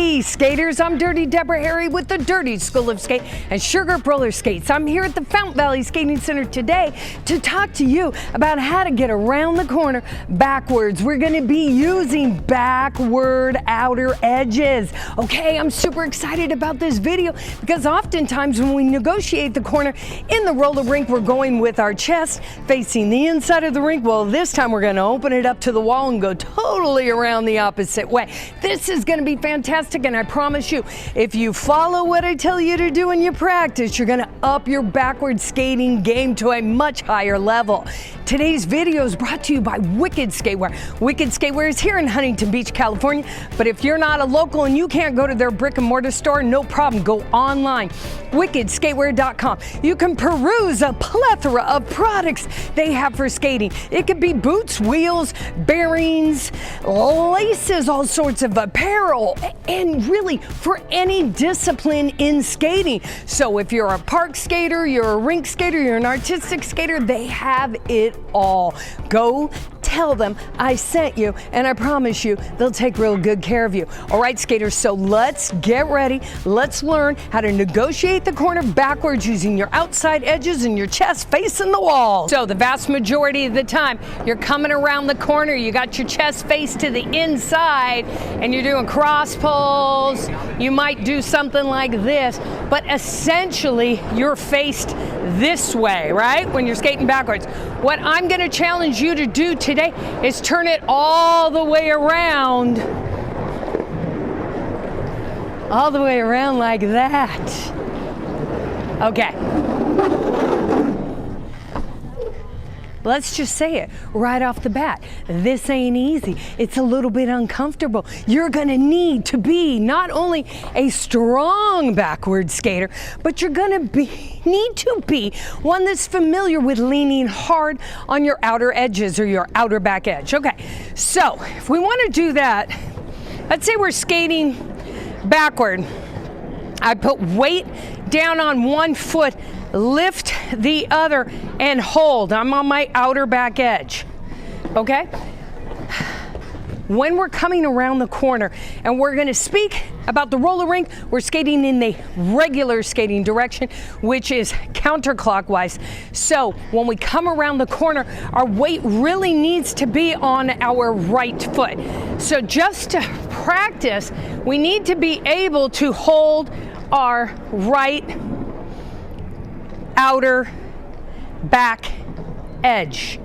Hey skaters, I'm Dirty Deborah Harry with the Dirty School of Skate and Sugar Roller Skates. I'm here at the Fountain Valley Skating Center today to talk to you about how to get around the corner backwards. We're going to be using backward outer edges. Okay, I'm super excited about this video because oftentimes when we negotiate the corner in the roller rink, we're going with our chest facing the inside of the rink. Well, this time we're going to open it up to the wall and go totally around the opposite way. This is going to be fantastic, and I promise you, if you follow what I tell you to do and you practice, you're going to up your backward skating game to a much higher level. Today's video is brought to you by Wicked Skatewear. Wicked Skatewear is here in Huntington Beach, California, but if you're not a local and you can't go to their brick and mortar store, no problem, go online, wickedskatewear.com. You can peruse a plethora of products they have for skating. It could be boots, wheels, bearings, laces, all sorts of apparel, and really for any discipline in skating. So if you're a park skater, you're a rink skater, you're an artistic skater, they have it all. Go tell them I sent you, and I promise you they'll take real good care of you. All right, skaters, so let's get ready. Let's learn how to negotiate the corner backwards using your outside edges and your chest facing the wall. So the vast majority of the time, you're coming around the corner, you got your chest faced to the inside, and you're doing cross pulls. You might do something like this, but essentially you're faced this way, right? When you're skating backwards. What I'm going to challenge you to do today is turn it all the way around. All the way around like that. Okay. Let's just say it right off the bat. This ain't easy. It's a little bit uncomfortable. You're gonna need to be not only a strong backward skater, but you're gonna need to be one that's familiar with leaning hard on your outer edges or your outer back edge. Okay, so if we wanna do that, let's say we're skating backward. I put weight down on one foot, lift the other, and hold. I'm on my outer back edge, okay? When we're coming around the corner, and we're gonna speak about the roller rink, we're skating in the regular skating direction, which is counterclockwise. So when we come around the corner, our weight really needs to be on our right foot. So just to practice, we need to be able to hold our right outer back edge.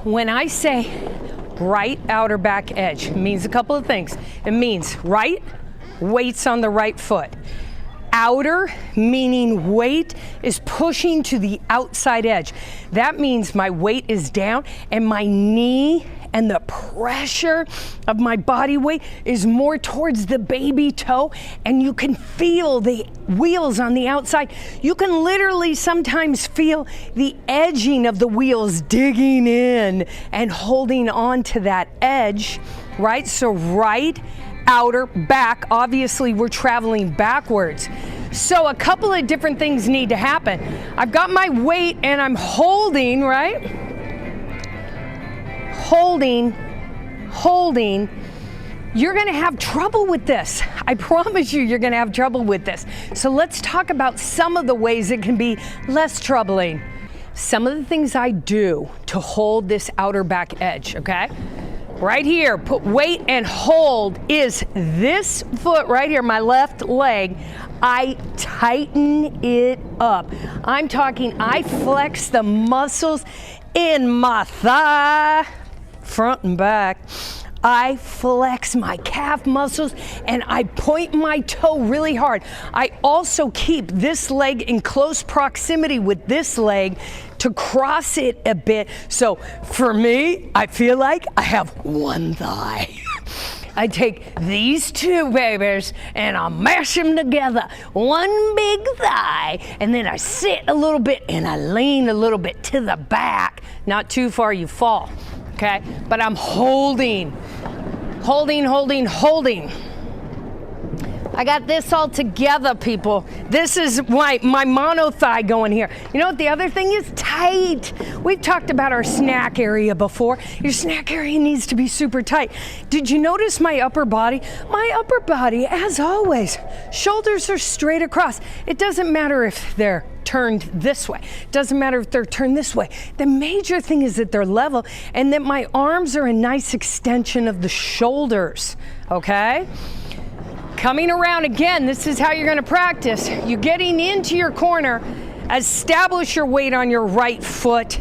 When I say right outer back edge, it means a couple of things. It means right, weight's on the right foot. Outer, meaning weight is pushing to the outside edge. That means my weight is down and my knee and the pressure of my body weight is more towards the baby toe, and you can feel the wheels on the outside. You can literally sometimes feel the edging of the wheels digging in and holding on to that edge, right? So right, outer, back, obviously we're traveling backwards. So a couple of different things need to happen. I've got my weight and I'm holding, right? Holding. You're gonna have trouble with this. I promise you're gonna have trouble with this. So let's talk about some of the ways it can be less troubling. Some of the things I do to hold this outer back edge, okay? Right here, put weight and hold is this foot right here, my left leg. I tighten it up. I'm talking, I flex the muscles in my thigh, front and back. I flex my calf muscles and I point my toe really hard. I also keep this leg in close proximity with this leg to cross it a bit. So for me, I feel like I have one thigh. I take these two babies and I mash them together, one big thigh, and then I sit a little bit and I lean a little bit to the back. Not too far, you fall, okay? But I'm holding. I got this all together, people. This is my mono thigh going here. You know what the other thing is? Tight. We've talked about our snack area before. Your snack area needs to be super tight. Did you notice my upper body? My upper body, as always, shoulders are straight across. It doesn't matter if they're turned this way. It doesn't matter if they're turned this way. The major thing is that they're level and that my arms are a nice extension of the shoulders, okay? Coming around again, this is how you're going to practice. You're getting into your corner, establish your weight on your right foot,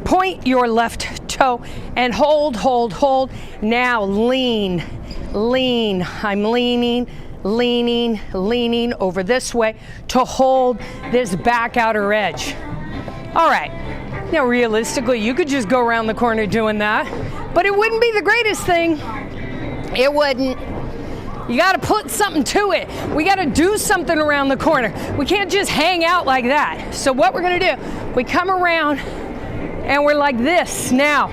point your left toe, and hold, hold, hold. Now lean, lean. I'm leaning, leaning, leaning over this way to hold this back outer edge. All right. Now, realistically, you could just go around the corner doing that, but it wouldn't be the greatest thing. It wouldn't. You got to put something to it. We got to do something around the corner. We can't just hang out like that. So what we're going to do, we come around and we're like this. Now,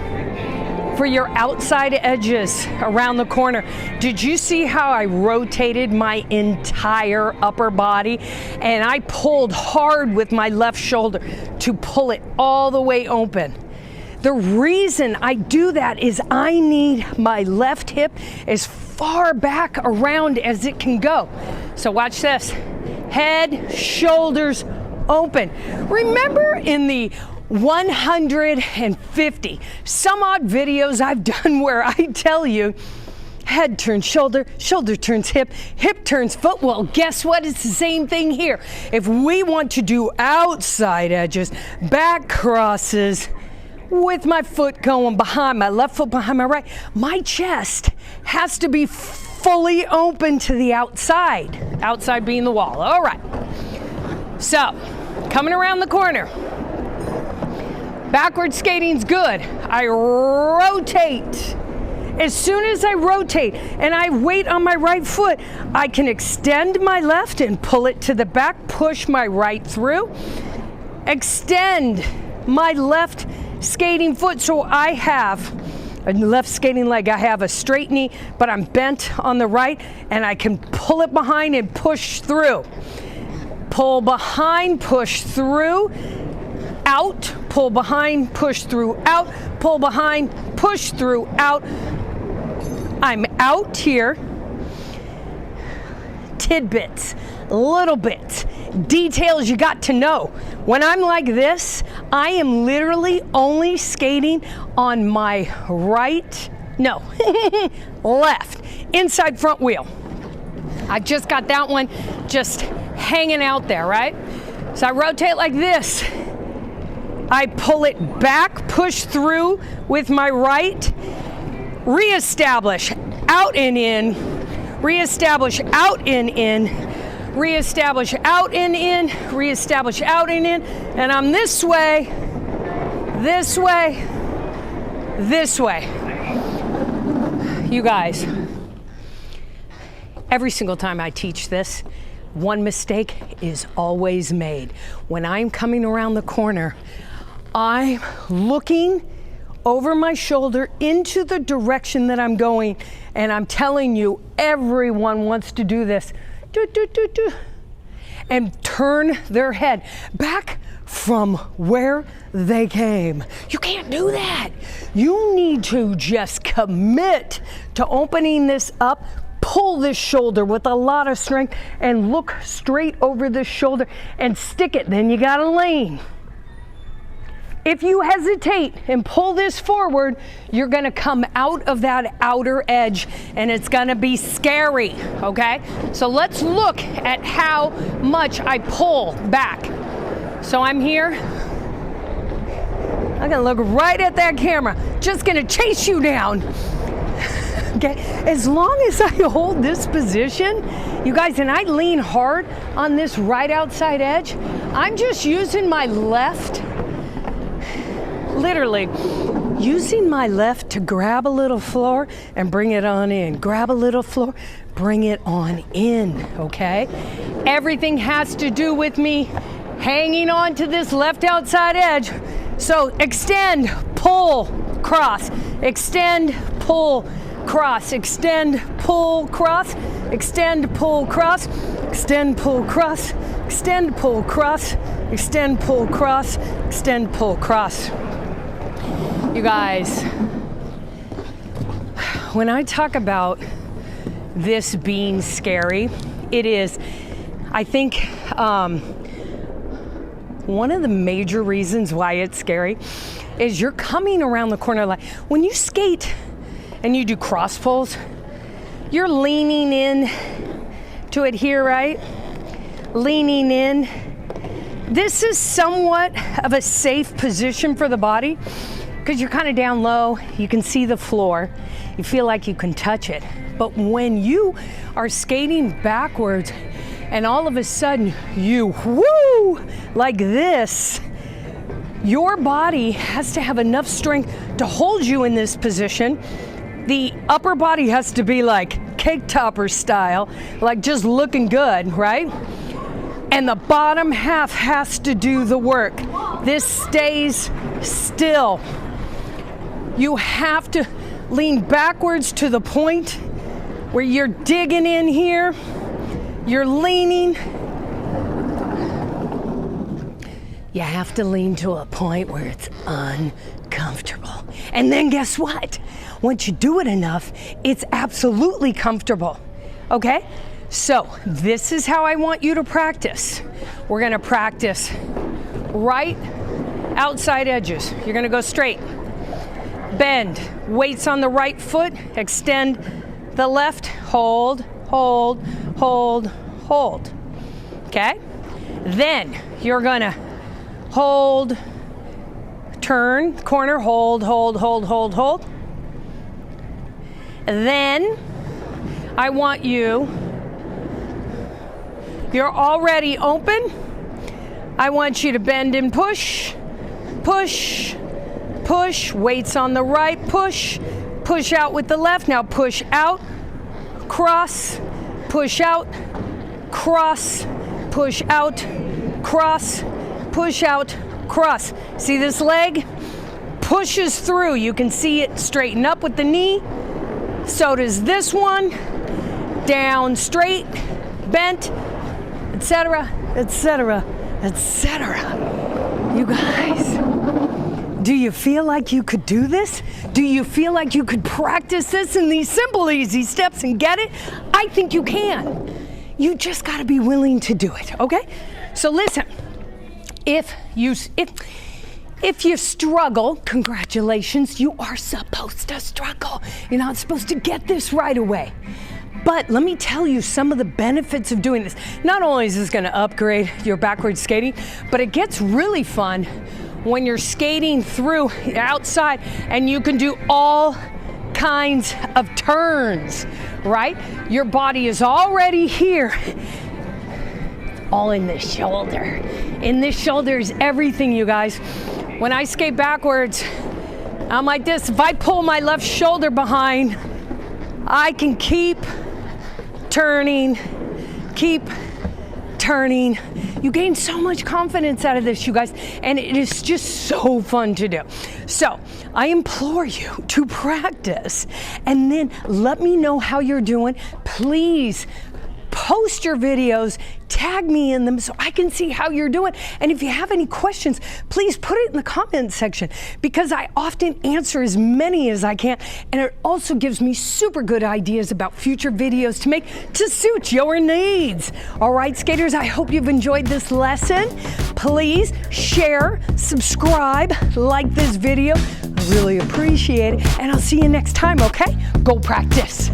for your outside edges around the corner, did you see how I rotated my entire upper body? And I pulled hard with my left shoulder to pull it all the way open. The reason I do that is I need my left hip as far back around as it can go. So watch this. Head, shoulders open. Remember in the 150 some odd videos I've done where I tell you head turns shoulder, shoulder turns hip, hip turns foot. Well, guess what? It's the same thing here. If we want to do outside edges, back crosses, with my foot going behind, my left foot behind my right, my chest has to be fully open to the outside, outside being the wall. All right. So, coming around the corner. Backward skating's good. I rotate. As soon as I rotate and I wait on my right foot, I can extend my left and pull it to the back, push my right through, extend my left skating foot, so I have a left skating leg. I have a straight knee, but I'm bent on the right, and I can pull it behind and push through. Pull behind, push through, out, pull behind, push through, out, pull behind, push through, out. I'm out here. Tidbits, little bits, details you got to know. When I'm like this, I am literally only skating on my right, no, left, inside front wheel. I just got that one just hanging out there, right? So I rotate like this. I pull it back, push through with my right, reestablish, out and in, reestablish, out and in, reestablish, out and in, reestablish, out and in, and I'm this way, this way, this way. You guys, every single time I teach this, one mistake is always made. When I'm coming around the corner, I'm looking over my shoulder into the direction that I'm going, and I'm telling you, everyone wants to do this. Do, do, do, do, and turn their head back from where they came. You can't do that. You need to just commit to opening this up, pull this shoulder with a lot of strength, and look straight over this shoulder and stick it. Then you gotta lean. If you hesitate and pull this forward, you're gonna come out of that outer edge and it's gonna be scary, okay? So let's look at how much I pull back. So I'm here. I'm gonna look right at that camera. Just gonna chase you down. Okay, as long as I hold this position, you guys, and I lean hard on this right outside edge, I'm just using my left, literally using my left to grab a little floor and bring it on in. Grab a little floor, bring it on in, okay? Everything has to do with me hanging on to this left outside edge. So extend, pull, cross, extend, pull, cross, extend, pull, cross, extend, pull, cross, extend, pull, cross, extend, pull, cross, extend, pull, cross, extend, pull, cross. You guys, when I talk about this being scary, it is, I think, one of the major reasons why it's scary is you're coming around the corner. Like when you skate and you do cross pulls, you're leaning in to it here, right? Leaning in. This is somewhat of a safe position for the body because you're kind of down low. You can see the floor. You feel like you can touch it. But when you are skating backwards and all of a sudden you woo like this, your body has to have enough strength to hold you in this position. The upper body has to be like cake topper style, like just looking good, right? And the bottom half has to do the work. This stays still. You have to lean backwards to the point where you're digging in here, you're leaning. You have to lean to a point where it's uncomfortable. And then guess what? Once you do it enough, it's absolutely comfortable, okay? So this is how I want you to practice. We're gonna practice right outside edges. You're gonna go straight. Bend, weights on the right foot, extend the left, hold, hold, hold, hold, okay? Then you're gonna hold, turn, corner, hold, hold, hold, hold, hold. Then I want you, you're already open. I want you to bend and push, push, push, weights on the right, push, push out with the left. Now push out, cross, push out, cross, push out, cross, push out, cross. See this leg? Pushes through. You can see it straighten up with the knee. So does this one. Down, straight, bent, etc., etc., etc. You guys, do you feel like you could do this? Do you feel like you could practice this in these simple, easy steps and get it? I think you can. You just got to be willing to do it, okay? So listen, if you struggle, congratulations, you are supposed to struggle. You're not supposed to get this right away. But let me tell you some of the benefits of doing this. Not only is this gonna upgrade your backwards skating, but it gets really fun when you're skating through outside and you can do all kinds of turns, right? Your body is already here, all in the shoulder. In the shoulder is everything, you guys. When I skate backwards, I'm like this. If I pull my left shoulder behind, I can keep turning, keep turning. You gain so much confidence out of this, you guys, and it is just so fun to do. So I implore you to practice and then let me know how you're doing. Please post your videos, tag me in them so I can see how you're doing. And if you have any questions, please put it in the comments section because I often answer as many as I can. And it also gives me super good ideas about future videos to make to suit your needs. All right, skaters, I hope you've enjoyed this lesson. Please share, subscribe, like this video. I really appreciate it. And I'll see you next time, okay? Go practice.